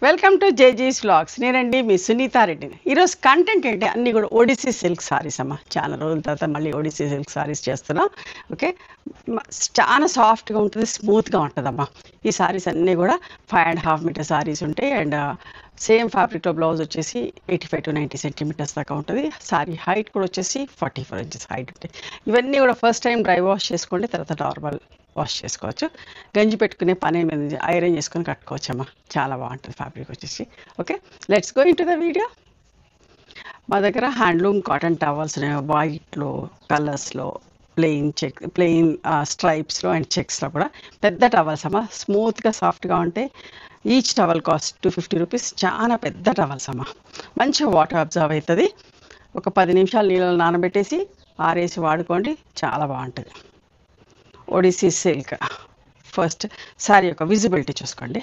Welcome to జేజీస్ vlogs. నేనండి మీ సునీతా రెడ్డిని. ఈరోజు కంటెంట్ ఏంటి అన్నీ కూడా ఒడిస్సీ సిల్క్ సారీస్ అమ్మ. చాలా రోజుల తర్వాత మళ్ళీ ఒడిస్సీ సిల్క్ సారీస్ చేస్తున్నాం. ఓకే, చాలా సాఫ్ట్గా ఉంటుంది, స్మూత్గా ఉంటుందమ్మా. ఈ సారీస్ అన్నీ కూడా 5.5 మీటర్ సారీస్ ఉంటాయి. అండ్ సేమ్ ఫ్యాబ్రిక్లో బ్లౌజ్ వచ్చేసి 85 to 90 సెంటీమీటర్స్ దాకా ఉంటుంది. సారీ హైట్ కూడా వచ్చేసి 44 inches హైట్ ఉంటాయి. ఇవన్నీ కూడా ఫస్ట్ టైం డ్రై వాష్ చేసుకోండి, తర్వాత నార్మల్ వాష్ చేసుకోవచ్చు. గంజి పెట్టుకునే పని మీద ఐరన్ చేసుకొని కట్టుకోవచ్చమ్మా. చాలా బాగుంటుంది ఫ్యాబ్రిక్ వచ్చేసి. Okay, let's go into the video. మా దగ్గర హ్యాండ్లూమ్ కాటన్ టవల్స్ వైట్లో, కలర్స్లో, ప్లెయిన్ స్ట్రైప్స్లో అండ్ చెక్స్లో కూడా పెద్ద టవల్స్ అమ్మ. స్మూత్గా సాఫ్ట్గా ఉంటాయి. Each towel cost 250 rupees. చాలా పెద్ద టవల్స్ అమ్మ. మంచిగా వాటర్ అబ్జర్వ్ అవుతుంది. ఒక 10 నిమిషాలు నీళ్ళలో నానబెట్టేసి ఆరేసి వాడుకోండి, చాలా బాగుంటుంది. ఒడిస్సీ సిల్క్. ఫస్ట్ శారీ యొక్క విజిబిలిటీ చూసుకోండి.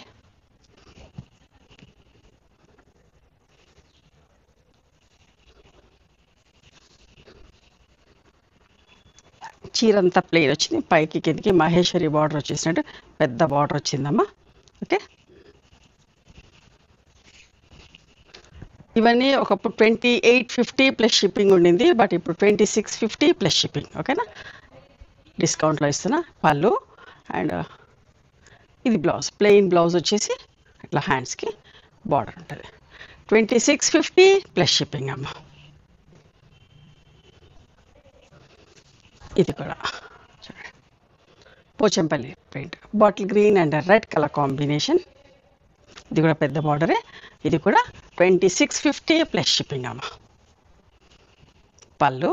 చీరంతా ప్లెయిన్ వచ్చింది, పైకి కిందికి మహేశ్వరి బార్డర్ వచ్చేసినట్టు పెద్ద బార్డర్ వచ్చిందమ్మా. ఓకే, ఇవన్నీ ఒకప్పుడు 2850 ప్లస్ షిప్పింగ్ ఉండింది, బట్ ఇప్పుడు 2650 ప్లస్ షిప్పింగ్. ఓకేనా, డిస్కౌంట్లో ఇస్తున్నా. పళ్ళు అండ్ ఇది బ్లౌజ్, ప్లెయిన్ బ్లౌజ్ వచ్చేసి ఇట్లా హ్యాండ్స్కి బార్డర్ ఉంటుంది. 2650 ప్లస్ షిప్పింగ్ అమ్మ. ఇది కూడా చూడండి, Pochampally print, bottle green and red colour combination. ఇది కూడా పెద్ద బార్డరే. ఇది కూడా 2650 ప్లస్ షిప్పింగ్ అమ్మ. పళ్ళు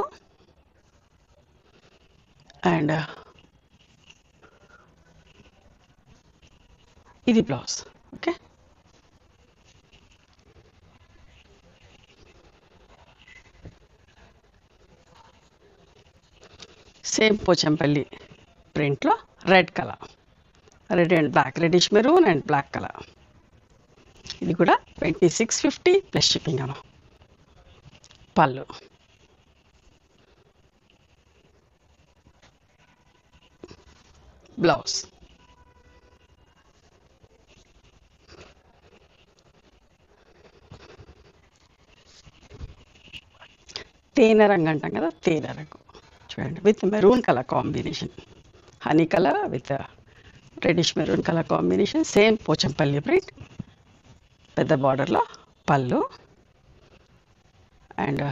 అండ్ ఇది బ్లౌజ్. ఓకే, సేమ్ పోచంపల్లి ప్రింట్లో red colour, red and black, reddish maroon and black colour. ఇది కూడా 2650 ప్లస్ షిప్పింగ్ అమ్మ. పళ్ళు బ్లౌజ్. తేనె రంగు అంటాం కదా, తేనె రంగు చూడండి, with maroon colour combination, honey colour with reddish maroon colour combination. Same Pochampally print, పెద్ద బార్డర్లో పళ్ళు అండ్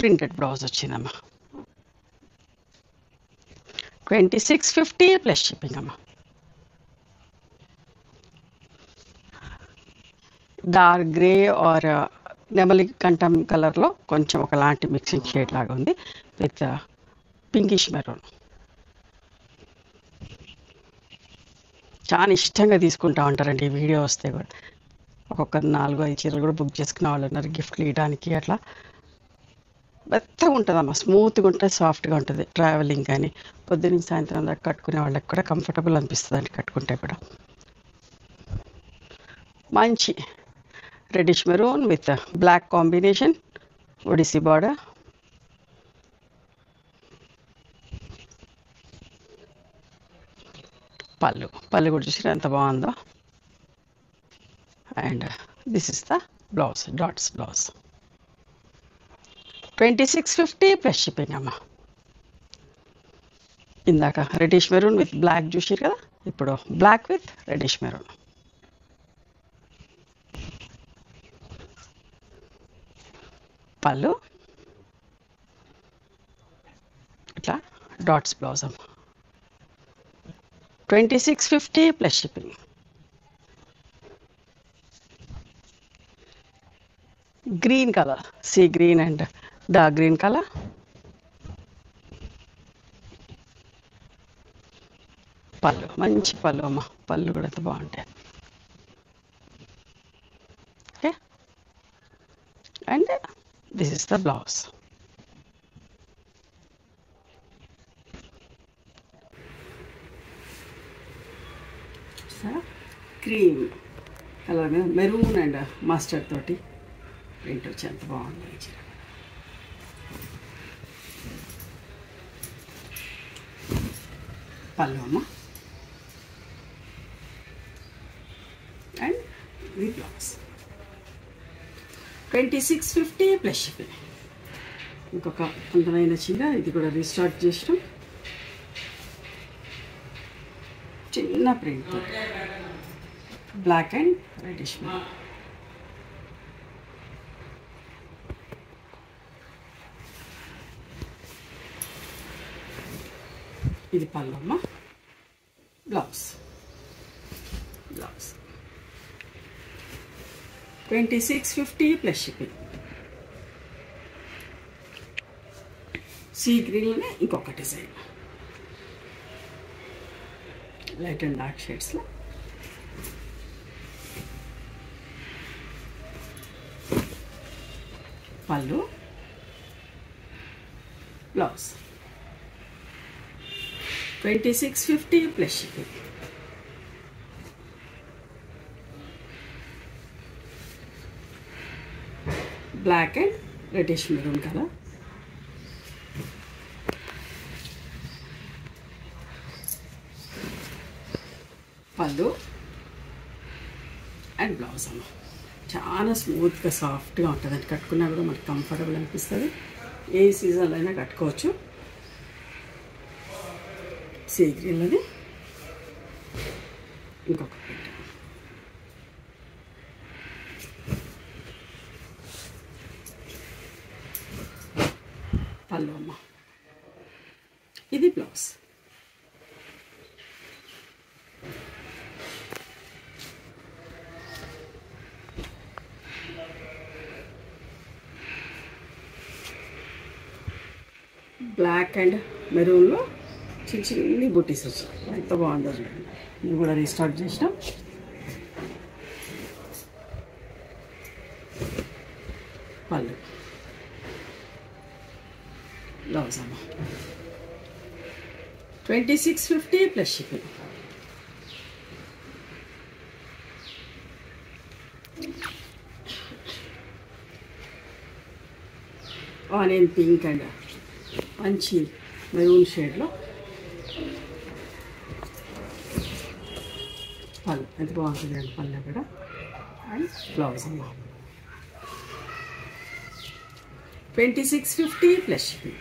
ప్రింటెడ్ బ్లౌజ్ వచ్చిందమ్మా. 2650 ప్లస్ షిప్పింగ్ అమ్మ. డార్క్ గ్రే ఆర్ నెమలి కంఠం కలర్లో కొంచెం ఒకలాంటి మిక్సింగ్ షేడ్ లాగా ఉంది విత్ పింకిష్ మెరూన్. చాలా ఇష్టంగా తీసుకుంటా ఉంటారండి ఈ వీడియో వస్తే కూడా. ఒక్కొక్కరు 4-5 చీరలు కూడా బుక్ చేసుకునే వాళ్ళు ఉన్నారు గిఫ్ట్లు ఇవ్వడానికి. అట్లా మెత్తగా ఉంటుందమ్మా, స్మూత్గా ఉంటుంది, సాఫ్ట్గా ఉంటుంది. ట్రావెలింగ్ కానీ పొద్దున్న సాయంత్రం దాకా కట్టుకునే వాళ్ళకి కూడా కంఫర్టబుల్ అనిపిస్తుంది అండి కట్టుకుంటే కూడా. మంచి reddish maroon with black combination, Odissi border. పళ్ళు కూడా చూసి ఎంత బాగుందో. And this is the blouse, dots blouse. 2650 plus shipping అమ్మ. ఇందాక రెడిష్ మెరూన్ విత్ బ్లాక్ చూసారు కదా, ఇప్పుడు బ్లాక్ విత్ రెడిష్ మెరూన్. పళ్ళు ఇట్లా డాట్స్ బ్లౌజ్ అమ్మ. 2650 plus shipping. Green colour, sea green and dark green colour. పళ్ళు మంచి పళ్ళు అమ్మ, పళ్ళు కూడా ఎంత బాగుంటాయి. Okay, and this is the blouse. Cream colour మీద మెరూన్ అండ్ మస్టర్డ్ తోటి ప్రింట్ వచ్చి ఎంత బాగుంది ఈ చీర. పళ్ళు అమ్మ. ఇది బ్లౌజ్ 2650 ప్లస్ షిప్పింగ్. ఇంకొక అందమైన చీర, ఇది కూడా రీస్టార్ట్ చేసినాం. చిన్న ప్రింట్, బ్లాక్ అండ్ రెడిష్. ఇది పళ్ళు అమ్మ. Blouse 2650 plus shipping. సీ గ్రీన్లోనే ఇంకొక డిజైన్, లైట్ అండ్ డార్క్ షేడ్స్లో. పళ్ళు, blouse 2650 plus shipping. Black and reddish maroon colour. పళ్ళు అండ్ బ్లౌజ్ అమ్మ. చాలా స్మూత్గా సాఫ్ట్గా ఉంటుంది, అది కట్టుకున్నా కూడా మనకు కంఫర్టబుల్ అనిపిస్తుంది. ఏ సీజన్లో అయినా కట్టుకోవచ్చు. సీ గ్రీన్లోది ఇంకొక ప్రింట్. పళ్ళు అమ్మ. ఇది బ్లౌజ్. బ్లాక్ అండ్ మెరూన్లో చిన్న చిన్ని బుట్టీస్ వచ్చాయి, ఎంత బాగుందో చూడండి. ఇది కూడా రీస్టార్ట్ చేసినాం. పళ్ళు, బ్లౌజ్ అమ్మ. 2650 plus shipping. Onion pink and మంచి మెరూన్ షేడ్లో పళ్ళు, ఎంత బాగుంటుంది అండి పళ్ళు కూడా. అండ్ బ్లౌజ్ అమ్మ. 2650 ప్లస్ షిప్పింగ్.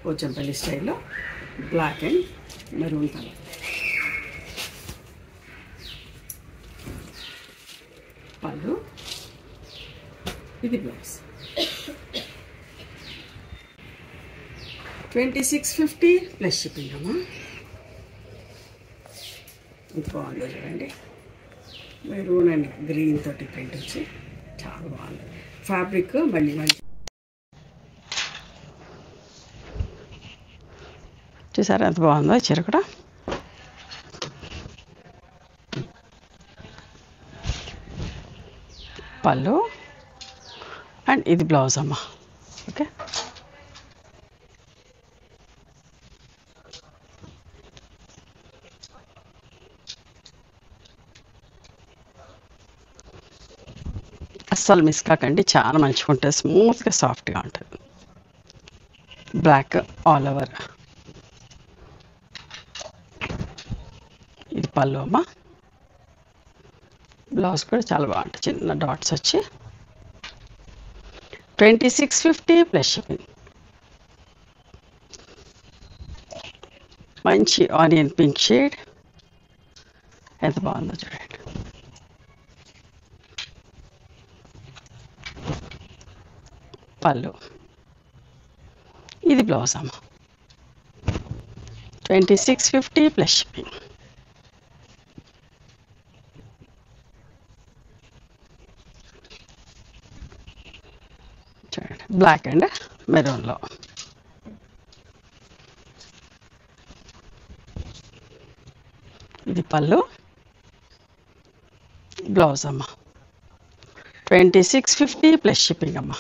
పోచంపల్లి స్టైల్లో బ్లాక్ అండ్ మెరూన్ కలర్. పళ్ళు, ఇది బ్లౌజ్. 2650 ప్లస్ షిప్పింగ్ అమ్మా. ఎంత బాగుందో చూడండి, మెరూన్ అండ్ గ్రీన్ తోటి ప్రింట్ వచ్చి చాలా బాగుంది. ఫ్యాబ్రిక్ మళ్ళీ చూసారా ఎంత బాగుందో చీర కూడా. పళ్ళు అండ్ ఇది బ్లౌజ్ అమ్మ. ఓకే, అస్సలు మిస్ కాకండి, చాలా మంచిగా ఉంటుంది, స్మూత్గా సాఫ్ట్గా ఉంటుంది. Black all over. ఇది పళ్ళు అమ్మ. బ్లౌజ్ కూడా చాలా బాగుంటుంది, చిన్న డాట్స్ వచ్చి. 2650 ప్లస్ షిప్పింగ్. మంచి ఆనియన్ పింక్ షేడ్, ఎంత బాగుందో చూడండి. పళ్ళు, ఇది బ్లౌజ్ అమ్మ. 2650 ప్లస్ షిప్పింగ్. చూడండి బ్లాక్ అండ్ మెరూన్లో. ఇది పళ్ళు, బ్లౌజ్ అమ్మ. 2650 ప్లస్ షిప్పింగ్ అమ్మ.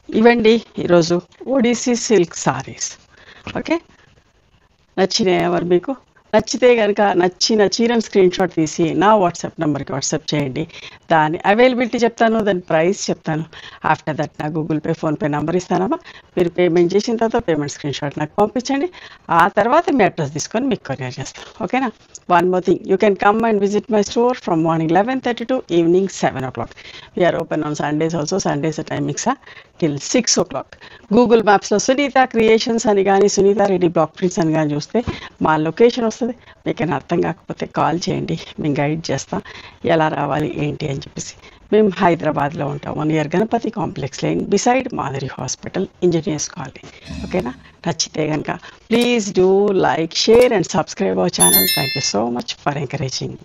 ఇవండి ఈరోజు ఒడిస్సీ సిల్క్ సారీస్. ఓకే, నచ్చినాయి ఎవరు మీకు? నచ్చితే కనుక నచ్చిన చీరను స్క్రీన్ షాట్ తీసి నా వాట్సాప్ నెంబర్కి వాట్సాప్ చేయండి. దాని అవైలబిలిటీ చెప్తాను, దాని ప్రైస్ చెప్తాను. ఆఫ్టర్ దట్ నా గూగుల్ పే, ఫోన్పే నెంబర్ ఇస్తానమ్మా. మీరు పేమెంట్ చేసిన తర్వాత పేమెంట్ స్క్రీన్ షాట్ నాకు పంపించండి. ఆ తర్వాత మీ అడ్రస్ తీసుకొని మీకు కొరియర్ చేస్తాను. ఓకేనా? One more thing, you can come and visit my store from morning 11:30 to evening 7 o'clock. We're open on Sundays also. Sundays timings till 6 o'clock. Google మ్యాప్స్లో సునీత క్రియేషన్స్ అని కానీ సునీత రెడ్డి బ్లాక్ ప్రింట్స్ అని కానీ చూస్తే మా లొకేషన్ వస్తుంది. మీకు అర్థం కాకపోతే కాల్ చేయండి, మేము గైడ్ చేస్తాం ఎలా రావాలి ఏంటి అని చెప్పేసి. మేము హైదరాబాద్లో ఉంటాము, near Ganapati complex lane beside Madhuri hospital, engineers colony. ఓకేనా? నచ్చితే కనుక please do like, share and subscribe our channel. Thank you so much for encouraging.